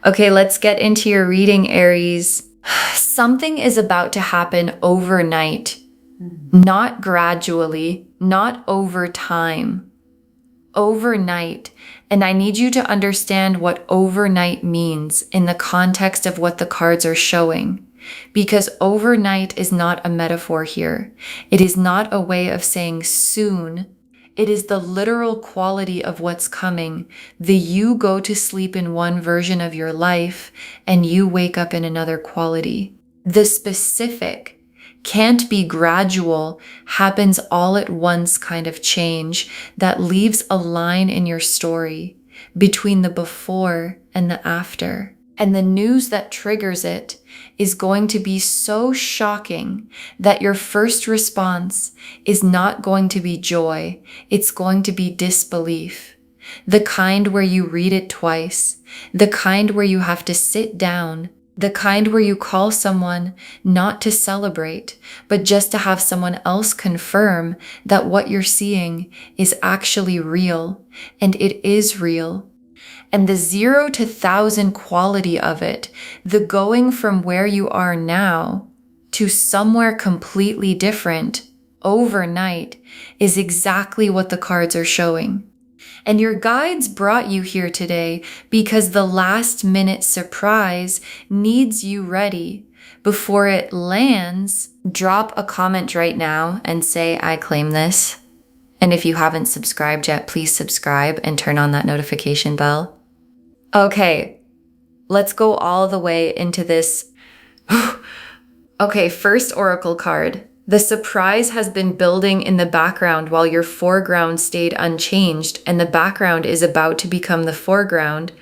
Okay, let's get into your reading, Aries. Something is about to happen overnight, not gradually, not over time. Overnight. And I need you to understand what overnight means in the context of what the cards are showing. Because overnight is not a metaphor here. It is not a way of saying soon. It is the literal quality of what's coming. You go to sleep in one version of your life and you wake up in another quality. The specific can't be gradual, happens all at once kind of change that leaves a line in your story between the before and the after. And the news that triggers it is going to be so shocking that your first response is not going to be joy. It's going to be disbelief. The kind where you read it twice, the kind where you have to sit down, the kind where you call someone not to celebrate, but just to have someone else confirm that what you're seeing is actually real, and it is real. And the 0 to 1,000 quality of it, the going from where you are now to somewhere completely different overnight, is exactly what the cards are showing. And your guides brought you here today because the last minute surprise needs you ready. Before it lands, drop a comment right now and say, I claim this. And if you haven't subscribed yet, please subscribe and turn on that notification bell. Okay, let's go all the way into this. Okay, first oracle card. The surprise has been building in the background while your foreground stayed unchanged, and the background is about to become the foreground.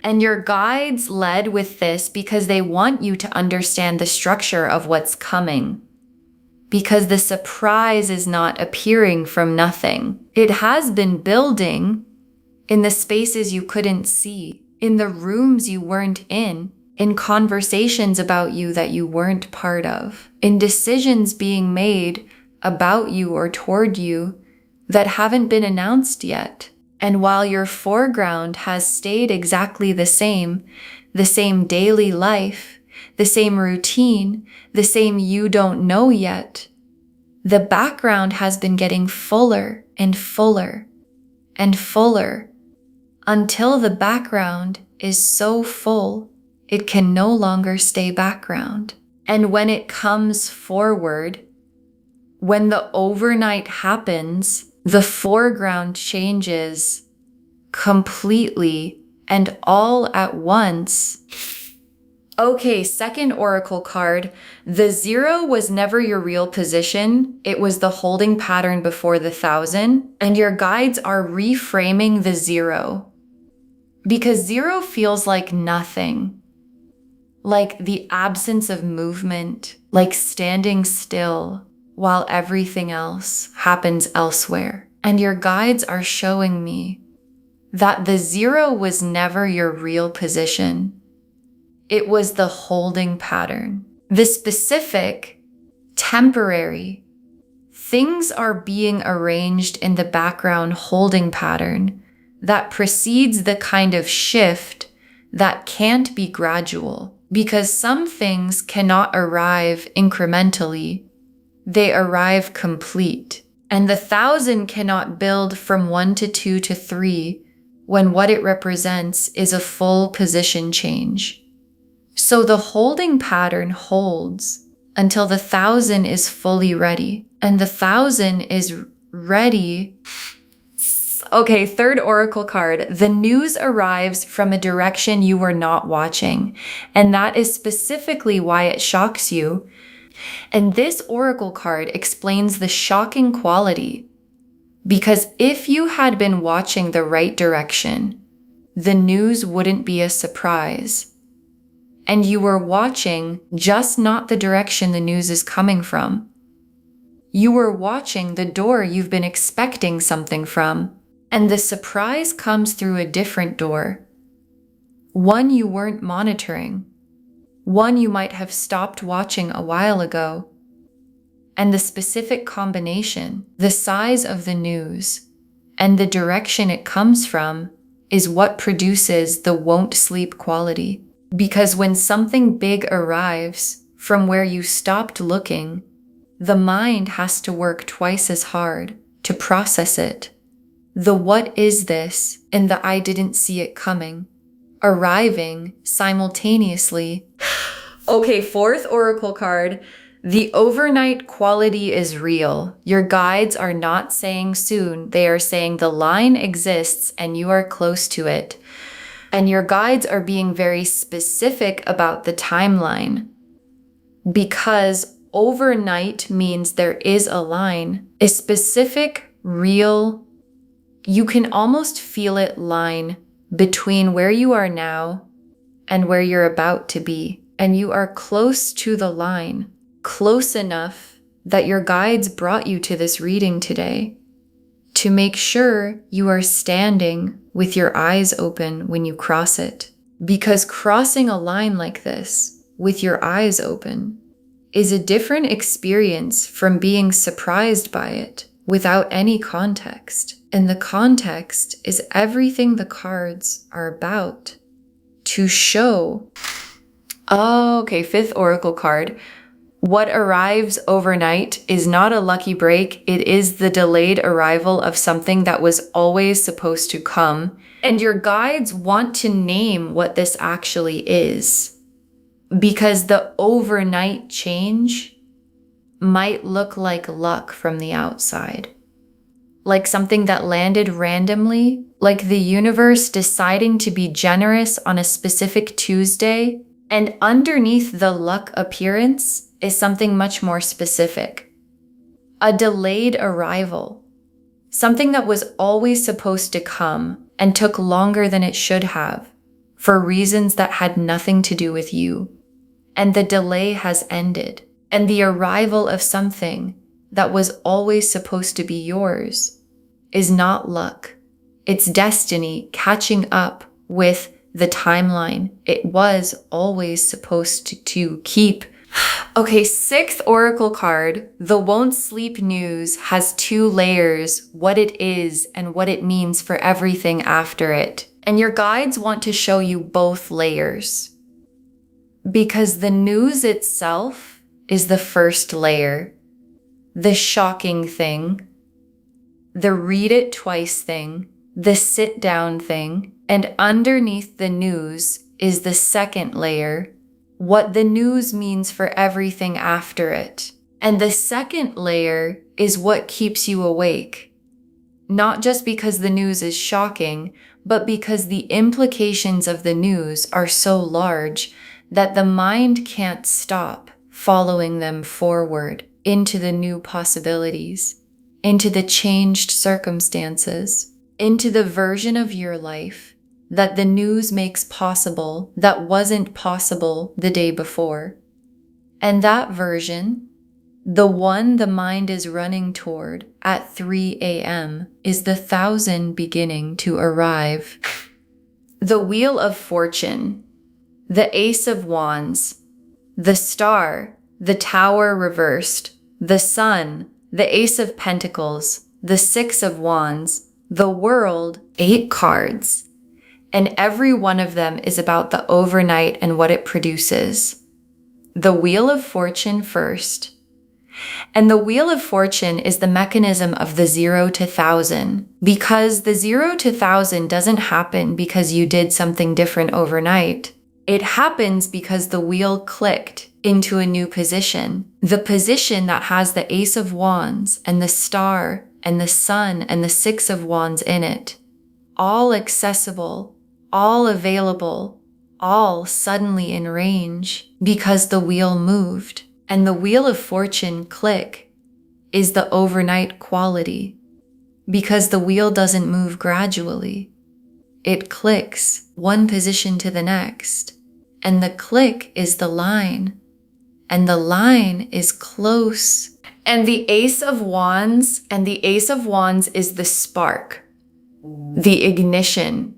And your guides led with this because they want you to understand the structure of what's coming. Because the surprise is not appearing from nothing. It has been building in the spaces you couldn't see, in the rooms you weren't in conversations about you that you weren't part of, in decisions being made about you or toward you that haven't been announced yet. And while your foreground has stayed exactly the same daily life, the same routine, the same you don't know yet, the background has been getting fuller and fuller and fuller until the background is so full it can no longer stay background. And when it comes forward, when the overnight happens, the foreground changes completely and all at once. Okay, second oracle card. The 0 was never your real position. It was the holding pattern before the 1,000. And your guides are reframing the 0. Because 0 feels like nothing. Like the absence of movement, like standing still while everything else happens elsewhere. And your guides are showing me that the 0 was never your real position. It was the holding pattern. The specific, temporary, things are being arranged in the background holding pattern that precedes the kind of shift that can't be gradual. Because some things cannot arrive incrementally, they arrive complete. And the 1,000 cannot build from 1 to 2 to 3 when what it represents is a full position change. So the holding pattern holds until the 1,000 is fully ready. And the 1,000 is ready. Okay, third oracle card. The news arrives from a direction you were not watching, and that is specifically why it shocks you. And this oracle card explains the shocking quality, because if you had been watching the right direction, the news wouldn't be a surprise. And you were watching just not the direction the news is coming from. You were watching the door you've been expecting something from. And the surprise comes through a different door. One you weren't monitoring. One you might have stopped watching a while ago. And the specific combination, the size of the news, and the direction it comes from is what produces the won't sleep quality. Because when something big arrives from where you stopped looking, the mind has to work twice as hard to process it. The what is this and the I didn't see it coming, arriving simultaneously. Okay, fourth oracle card. The overnight quality is real. Your guides are not saying soon. They are saying the line exists and you are close to it. And your guides are being very specific about the timeline, because overnight means there is a line, a specific, real, you can almost feel it line between where you are now and where you're about to be. And you are close to the line, close enough that your guides brought you to this reading today to make sure you are standing with your eyes open when you cross it. Because crossing a line like this with your eyes open is a different experience from being surprised by it without any context. And the context is everything the cards are about to show. Oh, okay, fifth oracle card. What arrives overnight is not a lucky break. It is the delayed arrival of something that was always supposed to come. And your guides want to name what this actually is, because the overnight change might look like luck from the outside. Like something that landed randomly, like the universe deciding to be generous on a specific Tuesday, and underneath the luck appearance is something much more specific. A delayed arrival. Something that was always supposed to come and took longer than it should have for reasons that had nothing to do with you. And the delay has ended. And the arrival of something that was always supposed to be yours is not luck. It's destiny catching up with the timeline it was always supposed to keep. Okay, sixth oracle card. The won't sleep news has two layers, what it is and what it means for everything after it. And your guides want to show you both layers, because the news itself is the first layer, the shocking thing, the read it twice thing, the sit down thing, and underneath the news is the second layer, what the news means for everything after it. And the second layer is what keeps you awake. Not just because the news is shocking, but because the implications of the news are so large that the mind can't stop following them forward into the new possibilities, into the changed circumstances, into the version of your life that the news makes possible that wasn't possible the day before. And that version, the one the mind is running toward at 3 a.m., is the 1,000 beginning to arrive. The Wheel of Fortune, the Ace of Wands, the Star, the Tower reversed, the Sun, the Ace of Pentacles, the Six of Wands, the World, 8 cards. And every one of them is about the overnight and what it produces. The Wheel of Fortune first. And the Wheel of Fortune is the mechanism of the 0 to 1,000, because the 0 to 1,000 doesn't happen because you did something different overnight. It happens because the wheel clicked into a new position. The position that has the Ace of Wands and the Star and the Sun and the Six of Wands in it. All accessible, all available, all suddenly in range because the wheel moved. And the Wheel of Fortune click is the overnight quality, because the wheel doesn't move gradually. It clicks one position to the next, and the click is the line, and the line is close. And the Ace of Wands, and the Ace of Wands is the spark, the ignition,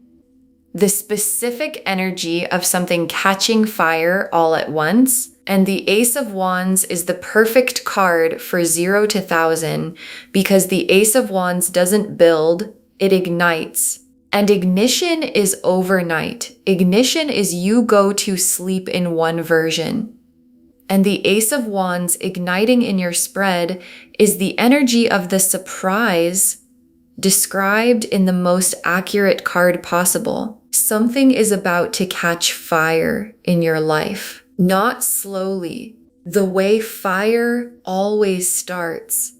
the specific energy of something catching fire all at once. And the Ace of Wands is the perfect card for 0 to 1,000, because the Ace of Wands doesn't build, it ignites. And ignition is overnight. Ignition is you go to sleep in one version. And the Ace of Wands igniting in your spread is the energy of the surprise described in the most accurate card possible. Something is about to catch fire in your life, not slowly, the way fire always starts,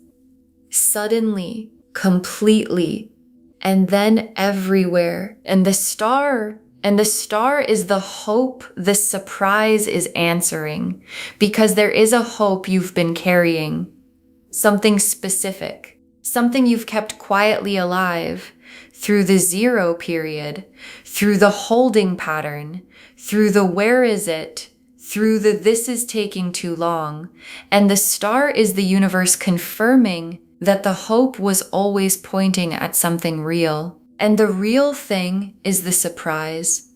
suddenly, completely, and then everywhere. And the star is the hope the surprise is answering, because there is a hope you've been carrying, something specific. Something you've kept quietly alive through the 0 period, through the holding pattern, through the where is it, through the this is taking too long. And the star is the universe confirming that the hope was always pointing at something real. And the real thing is the surprise.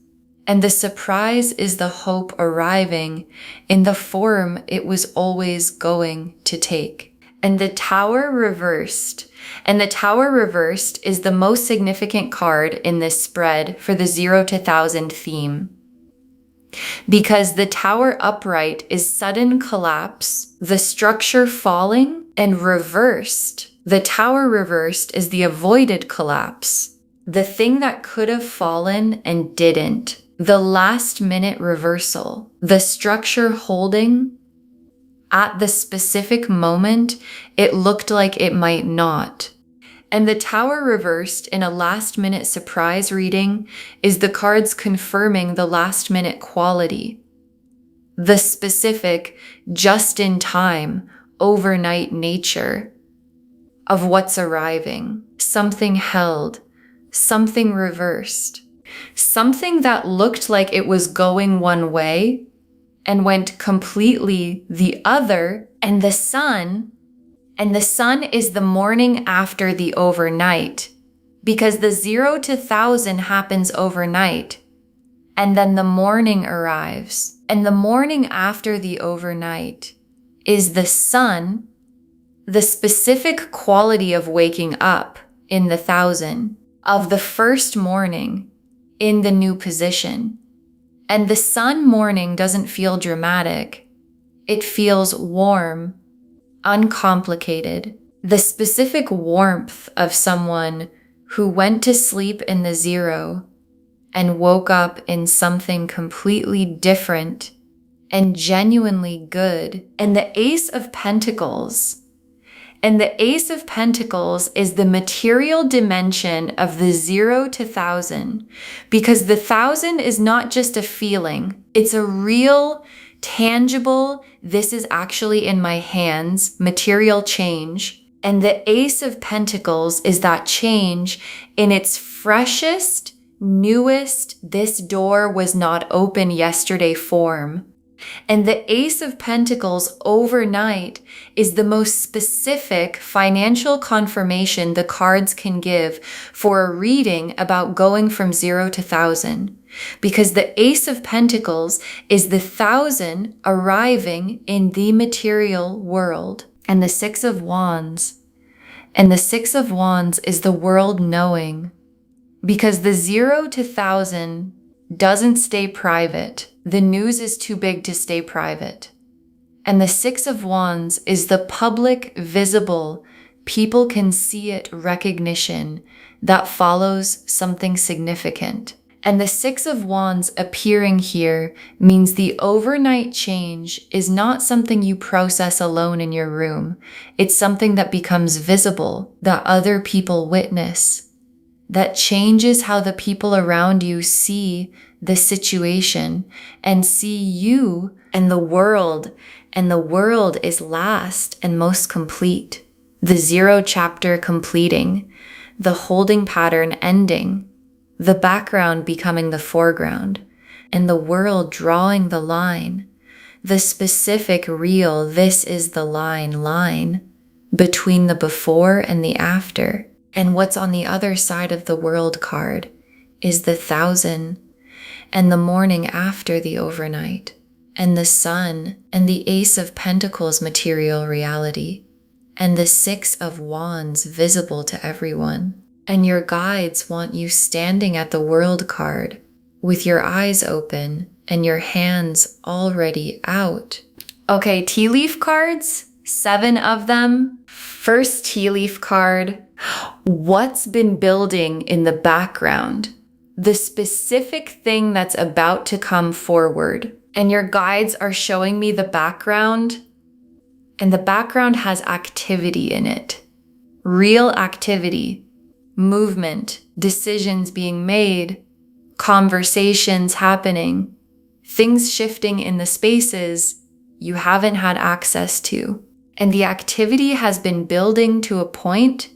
And the surprise is the hope arriving in the form it was always going to take. And the Tower reversed. And the Tower reversed is the most significant card in this spread for the 0 to 1000 theme. Because the Tower upright is sudden collapse, the structure falling, and reversed. The Tower reversed is the avoided collapse, the thing that could have fallen and didn't, the last minute reversal, the structure holding. At the specific moment, it looked like it might not. And the Tower reversed in a last-minute surprise reading is the cards confirming the last-minute quality, the specific, just-in-time, overnight nature of what's arriving. Something held, something reversed, something that looked like it was going one way and went completely the other. And the sun is the morning after the overnight, because the 0 to 1000 happens overnight, and then the morning arrives. And the morning after the overnight is the sun, the specific quality of waking up in the 1000, of the first morning in the new position. And the sun morning doesn't feel dramatic. It feels warm, uncomplicated. The specific warmth of someone who went to sleep in the 0 and woke up in something completely different and genuinely good. And the Ace of Pentacles. And the Ace of Pentacles is the material dimension of the 0 to 1000, because the 1000 is not just a feeling. It's a real, tangible, this is actually in my hands, material change. And the Ace of Pentacles is that change in its freshest, newest, this door was not open yesterday form. And the Ace of Pentacles overnight is the most specific financial confirmation the cards can give for a reading about going from 0 to 1000. Because the Ace of Pentacles is the 1000 arriving in the material world. And the 6 of Wands. And the 6 of Wands is the world knowing. Because the 0 to 1000 doesn't stay private. The news is too big to stay private. And the 6 of Wands is the public, visible, people can see it recognition that follows something significant. And the 6 of Wands appearing here means the overnight change is not something you process alone in your room. It's something that becomes visible, that other people witness, that changes how the people around you see the situation and see you and the world is last and most complete. The 0 chapter completing, the holding pattern ending, the background becoming the foreground, and the world drawing the line, the specific real, this is the line between the before and the after. And what's on the other side of the world card is the 1000 and the morning after the overnight, and the sun and the Ace of Pentacles material reality, and the 6 of Wands visible to everyone. And your guides want you standing at the World card with your eyes open and your hands already out. Okay, tea leaf cards, 7 of them. First tea leaf card, what's been building in the background? The specific thing that's about to come forward. And your guides are showing me the background, and the background has activity in it. Real activity, movement, decisions being made, conversations happening, things shifting in the spaces you haven't had access to. And the activity has been building to a point,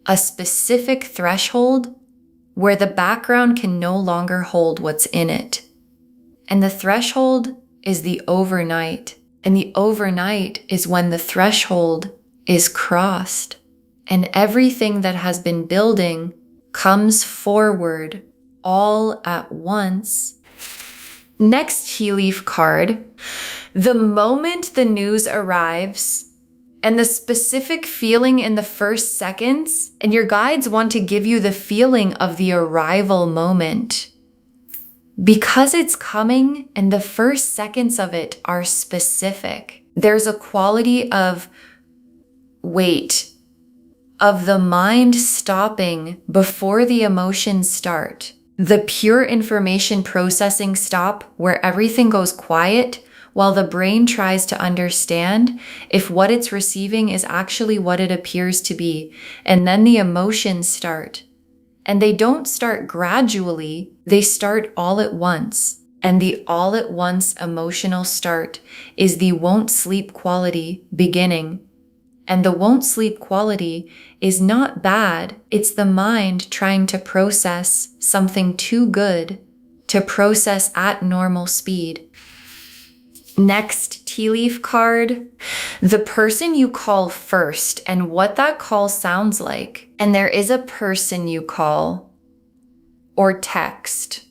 a specific threshold, where the background can no longer hold what's in it. And the threshold is the overnight. And the overnight is when the threshold is crossed. And everything that has been building comes forward all at once. Next tea leaf card, the moment the news arrives, and the specific feeling in the first seconds, and your guides want to give you the feeling of the arrival moment. Because it's coming and the first seconds of it are specific, there's a quality of wait, of the mind stopping before the emotions start. The pure information processing stop where everything goes quiet while the brain tries to understand if what it's receiving is actually what it appears to be. And then the emotions start. And they don't start gradually, they start all at once. And the all at once emotional start is the won't sleep quality beginning. And the won't sleep quality is not bad. It's the mind trying to process something too good to process at normal speed. Next tea leaf card, the person you call first and what that call sounds like. And there is a person you call or text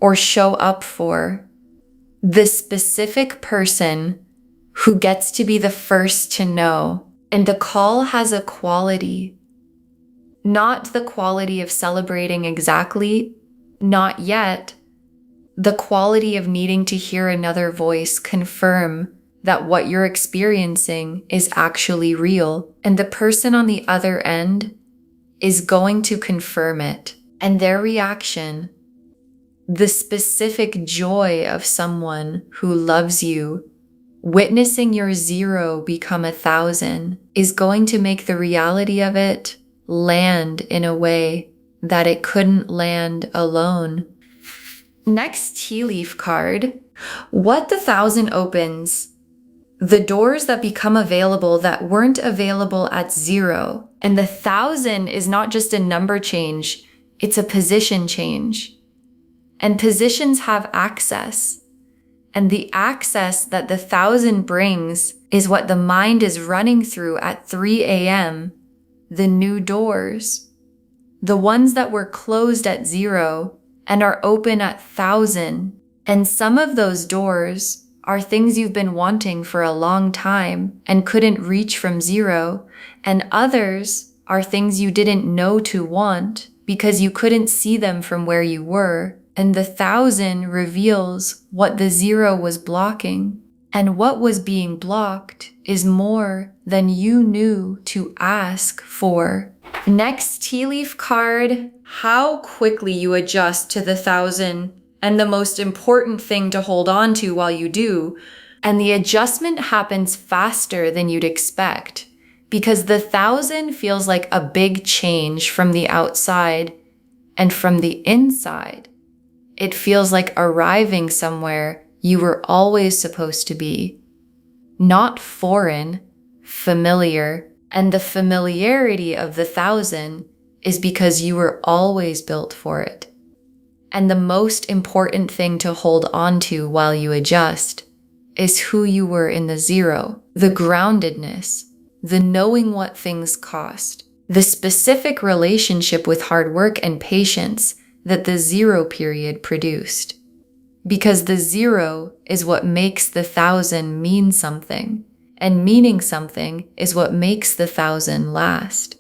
or show up for. The specific person who gets to be the first to know. And the call has a quality, not the quality of celebrating exactly, not yet, the quality of needing to hear another voice confirm that what you're experiencing is actually real. And the person on the other end is going to confirm it. And their reaction, the specific joy of someone who loves you, witnessing your 0 become 1,000 is going to make the reality of it land in a way that it couldn't land alone. Next tea leaf card, what the 1,000 opens, the doors that become available that weren't available at 0. And the 1,000 is not just a number change, it's a position change. And positions have access. And the access that the 1,000 brings is what the mind is running through at 3 a.m. The new doors. The ones that were closed at 0 and are open at 1,000. And some of those doors are things you've been wanting for a long time and couldn't reach from 0. And others are things you didn't know to want because you couldn't see them from where you were. And the 1,000 reveals what the 0 was blocking. And what was being blocked is more than you knew to ask for. Next tea leaf card, how quickly you adjust to the 1,000 and the most important thing to hold on to while you do. And the adjustment happens faster than you'd expect because the 1,000 feels like a big change from the outside and from the inside. It feels like arriving somewhere you were always supposed to be. Not foreign, familiar. And the familiarity of the 1,000 is because you were always built for it. And the most important thing to hold on to while you adjust is who you were in the 0, the groundedness, the knowing what things cost, the specific relationship with hard work and patience that the 0 period produced. Because the 0 is what makes the 1,000 mean something, and meaning something is what makes the 1,000 last.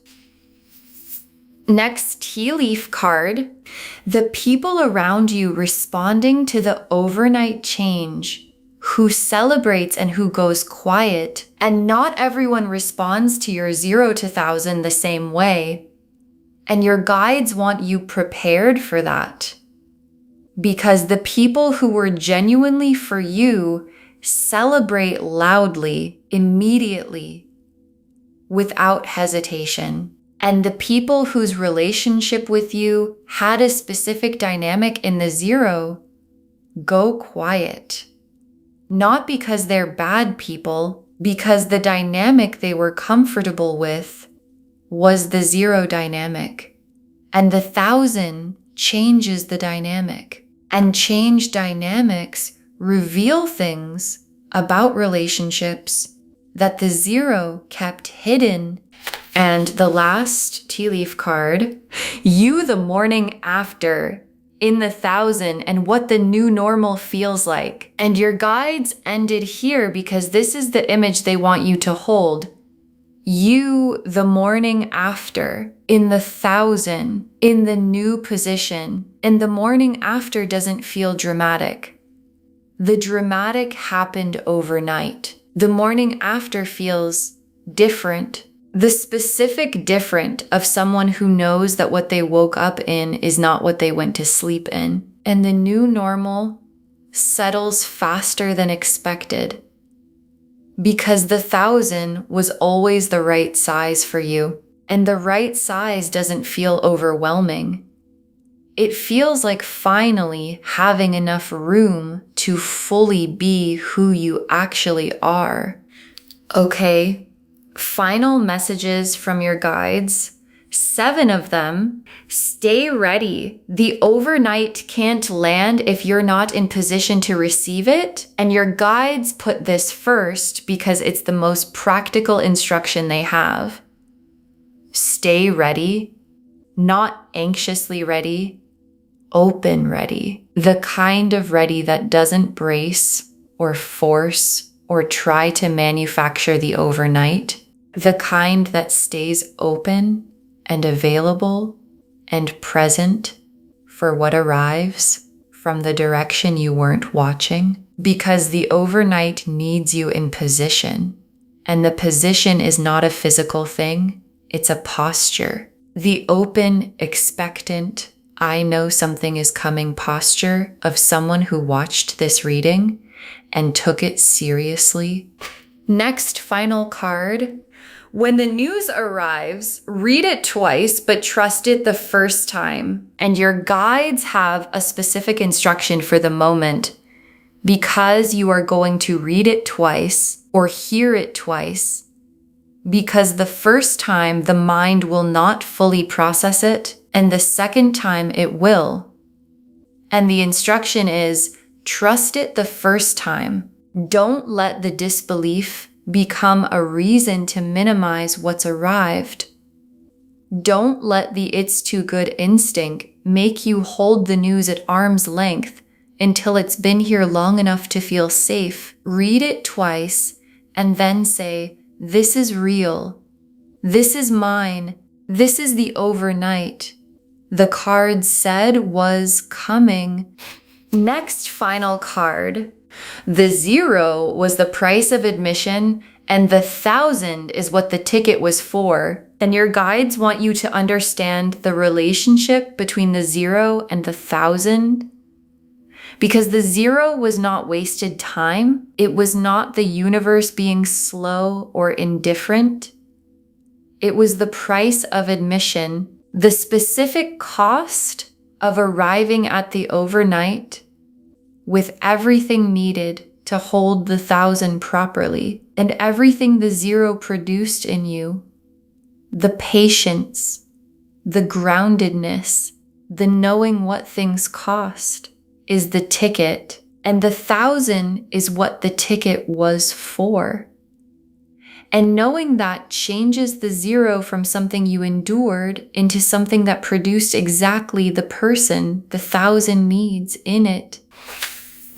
Next tea leaf card, the people around you responding to the overnight change, who celebrates and who goes quiet. And not everyone responds to your 0 to 1,000 the same way. And your guides want you prepared for that. Because the people who were genuinely for you celebrate loudly, immediately, without hesitation. And the people whose relationship with you had a specific dynamic in the 0 go quiet. Not because they're bad people, because the dynamic they were comfortable with was the 0 dynamic. And the 1,000 changes the dynamic. And changed dynamics reveal things about relationships that the 0 kept hidden. And the last tea leaf card, you the morning after, in the 1,000, and what the new normal feels like. And your guides ended here because this is the image they want you to hold. You the morning after, in the 1,000, in the new position. And the morning after doesn't feel dramatic. The dramatic happened overnight. The morning after feels different. The specific different of someone who knows that what they woke up in is not what they went to sleep in. And the new normal settles faster than expected. Because the 1,000 was always the right size for you. And the right size doesn't feel overwhelming. It feels like finally having enough room to fully be who you actually are. Okay. Final messages from your guides, 7 of them. Stay ready. The overnight can't land if you're not in position to receive it. And your guides put this first because it's the most practical instruction they have. Stay ready, not anxiously ready, open ready. The kind of ready that doesn't brace or force or try to manufacture the overnight. The kind that stays open and available and present for what arrives from the direction you weren't watching. Because the overnight needs you in position. And the position is not a physical thing, it's a posture. The open, expectant, I know something is coming posture of someone who watched this reading and took it seriously. Next final card. When the news arrives, read it twice, but trust it the first time. And your guides have a specific instruction for the moment because you are going to read it twice or hear it twice. Because the first time the mind will not fully process it, and the second time it will. And the instruction is, trust it the first time. Don't let the disbelief become a reason to minimize what's arrived. Don't let the it's too good instinct make you hold the news at arm's length until it's been here long enough to feel safe. Read it twice and then say, this is real. This is mine. This is the overnight. The card said was coming. Next final card. The 0 was the price of admission, and the 1,000 is what the ticket was for. And your guides want you to understand the relationship between the 0 and the 1,000. Because the 0 was not wasted time. It was not the universe being slow or indifferent. It was the price of admission, the specific cost of arriving at the overnight with everything needed to hold the 1,000 properly, and everything the 0 produced in you. The patience, the groundedness, the knowing what things cost is the ticket, and the 1,000 is what the ticket was for. And knowing that changes the 0 from something you endured into something that produced exactly the person the 1,000 needs in it.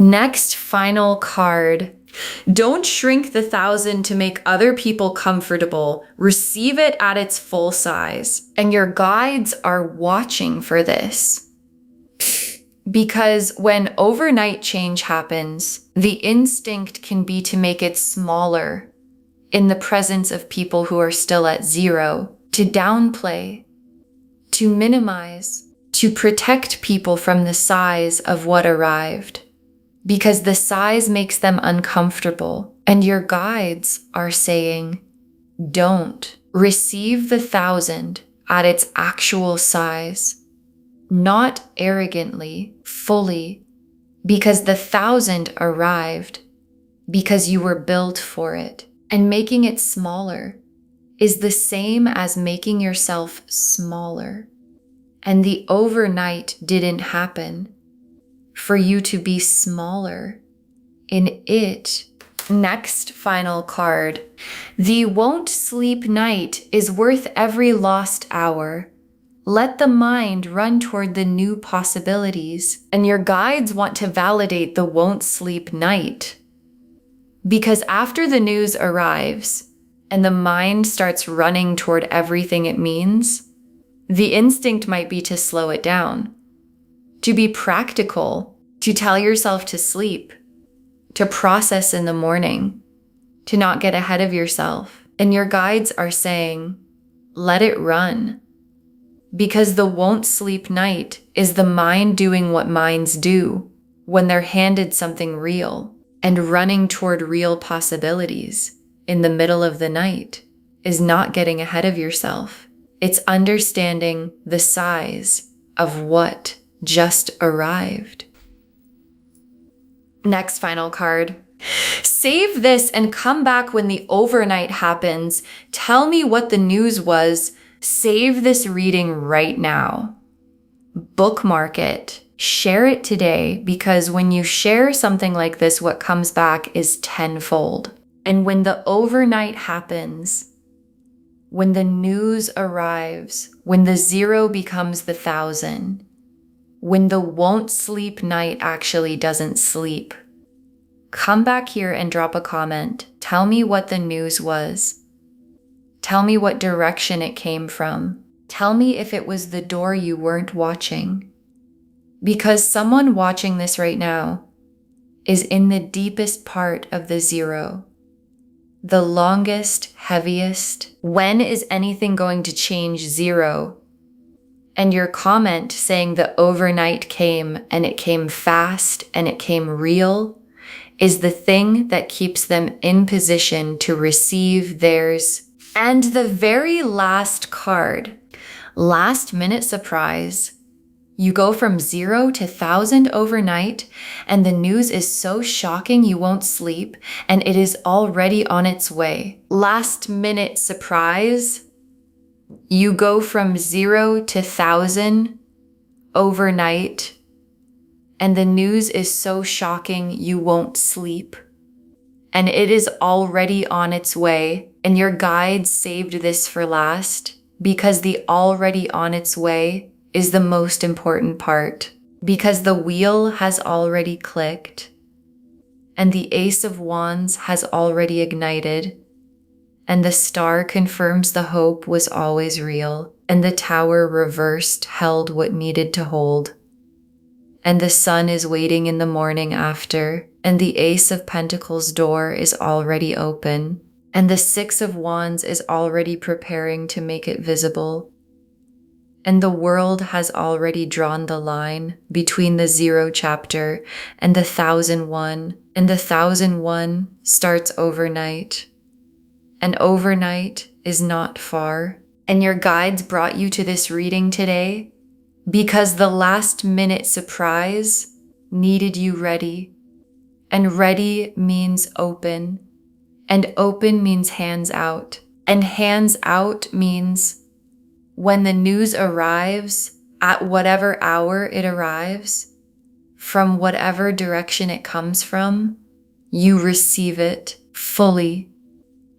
Next, final card. Don't shrink the 1,000 to make other people comfortable. Receive it at its full size. And your guides are watching for this. Because when overnight change happens, the instinct can be to make it smaller in the presence of people who are still at 0, to downplay, to minimize, to protect people from the size of what arrived. Because the size makes them uncomfortable. And your guides are saying, don't. Receive the 1,000 at its actual size. Not arrogantly, fully, because the 1,000 arrived because you were built for it. And making it smaller is the same as making yourself smaller. And the overnight didn't happen for you to be smaller in it. Next final card. The won't sleep night is worth every lost hour. Let the mind run toward the new possibilities. And your guides want to validate the won't sleep night. Because after the news arrives and the mind starts running toward everything it means, the instinct might be to slow it down, to be practical, to tell yourself to sleep, to process in the morning, to not get ahead of yourself. And your guides are saying, let it run. Because the won't sleep night is the mind doing what minds do when they're handed something real, and running toward real possibilities in the middle of the night is not getting ahead of yourself. It's understanding the size of what just arrived. Next final card. Save this and come back when the overnight happens. Tell me what the news was. Save this reading right now. Bookmark it. Share it today, because when you share something like this, what comes back is tenfold. And when the overnight happens, when the news arrives, when the 0 becomes the 1,000, when the won't sleep night actually doesn't sleep, come back here and drop a comment. Tell me what the news was. Tell me what direction it came from. Tell me if it was the door you weren't watching. Because someone watching this right now is in the deepest part of the 0. The longest, heaviest. When is anything going to change 0? And your comment saying the overnight came and it came fast and it came real is the thing that keeps them in position to receive theirs. And the very last card, last minute surprise. You go from 0 to 1,000 overnight, and the news is so shocking you won't sleep, and it is already on its way. Last minute surprise. You go from 0 to 1,000 overnight, and the news is so shocking you won't sleep. And it is already on its way, and your guides saved this for last, because the already on its way is the most important part, because the wheel has already clicked, and the Ace of Wands has already ignited, and the star confirms the hope was always real, and the Tower reversed held what needed to hold, and the sun is waiting in the morning after, and the Ace of Pentacles door is already open, and the Six of Wands is already preparing to make it visible. And the world has already drawn the line between the 0 chapter and the 1,001. And the 1,001 starts overnight. And overnight is not far. And your guides brought you to this reading today because the last minute surprise needed you ready. And ready means open. And open means hands out. And hands out means when the news arrives, at whatever hour it arrives, from whatever direction it comes from, you receive it fully,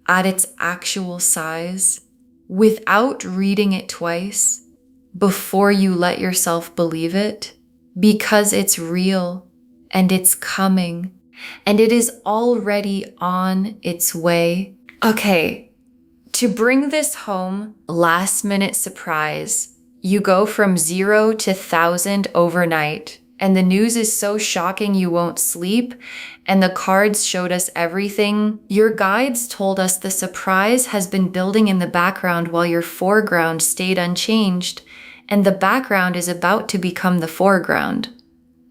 at its actual size, without reading it twice, before you let yourself believe it, because it's real, and it's coming, and it is already on its way. Okay, to bring this home, last minute surprise. You go from 0 to 1,000 overnight, and the news is so shocking you won't sleep, and the cards showed us everything. Your guides told us the surprise has been building in the background while your foreground stayed unchanged, and the background is about to become the foreground.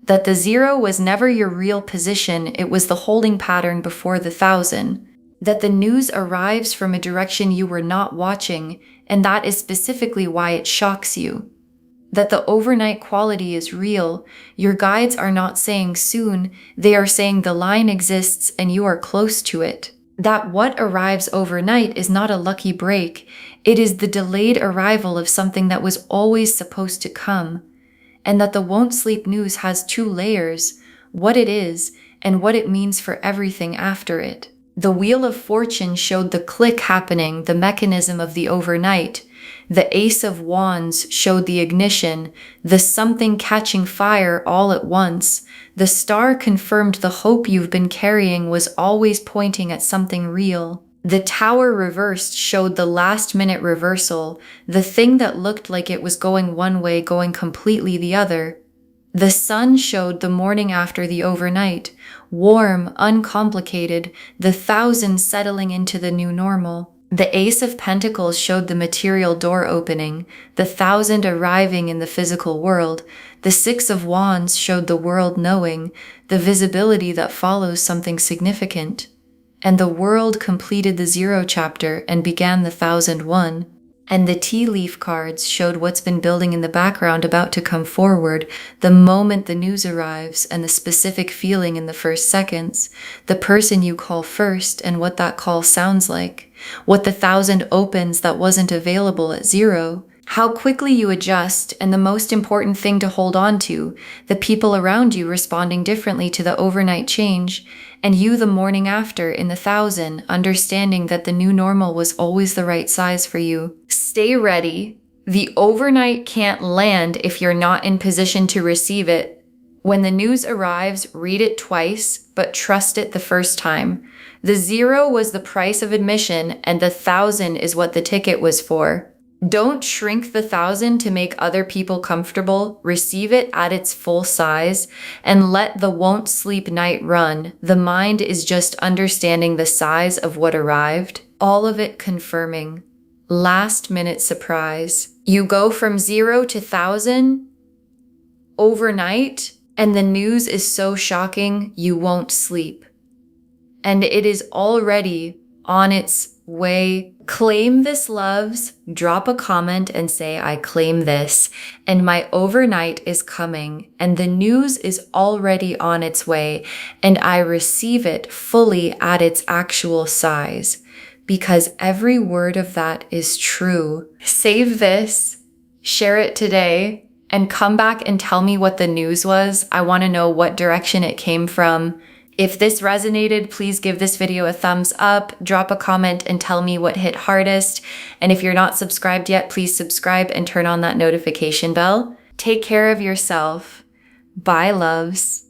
That the 0 was never your real position, it was the holding pattern before the 1,000. That the news arrives from a direction you were not watching, and that is specifically why it shocks you. That the overnight quality is real. Your guides are not saying soon, they are saying the line exists and you are close to it. That what arrives overnight is not a lucky break, it is the delayed arrival of something that was always supposed to come. And that the won't sleep news has 2 layers, what it is and what it means for everything after it. The Wheel of Fortune showed the click happening, the mechanism of the overnight. The Ace of Wands showed the ignition, the something catching fire all at once. The Star confirmed the hope you've been carrying was always pointing at something real. The Tower reversed showed the last-minute reversal, the thing that looked like it was going one way going completely the other. The Sun showed the morning after the overnight, warm, uncomplicated, the 1,000 settling into the new normal. The Ace of Pentacles showed the material door opening, the 1,000 arriving in the physical world. The 6 of Wands showed the world knowing, the visibility that follows something significant. And the world completed the 0 chapter and began the 1,001. And the tea leaf cards showed what's been building in the background about to come forward, the moment the news arrives and the specific feeling in the first seconds, the person you call first and what that call sounds like, what the 1,000 opens that wasn't available at 0, how quickly you adjust, and the most important thing to hold on to, the people around you responding differently to the overnight change, and you the morning after in the 1,000, understanding that the new normal was always the right size for you. Stay ready. The overnight can't land if you're not in position to receive it. When the news arrives, read it twice, but trust it the first time. The 0 was the price of admission, and the 1,000 is what the ticket was for. Don't shrink the 1,000 to make other people comfortable. Receive it at its full size and let the won't sleep night run. The mind is just understanding the size of what arrived, all of it confirming. Last minute surprise. You go from 0 to 1,000 overnight, and the news is so shocking you won't sleep. And it is already on its way. Claim this, loves. Drop a comment and say, I claim this, and my overnight is coming, and the news is already on its way, and I receive it fully at its actual size, because every word of that is true. Save this, share it today, and come back and tell me what the news was. I want to know what direction it came from. If this resonated, please give this video a thumbs up, drop a comment and tell me what hit hardest. And if you're not subscribed yet, please subscribe and turn on that notification bell. Take care of yourself. Bye, loves.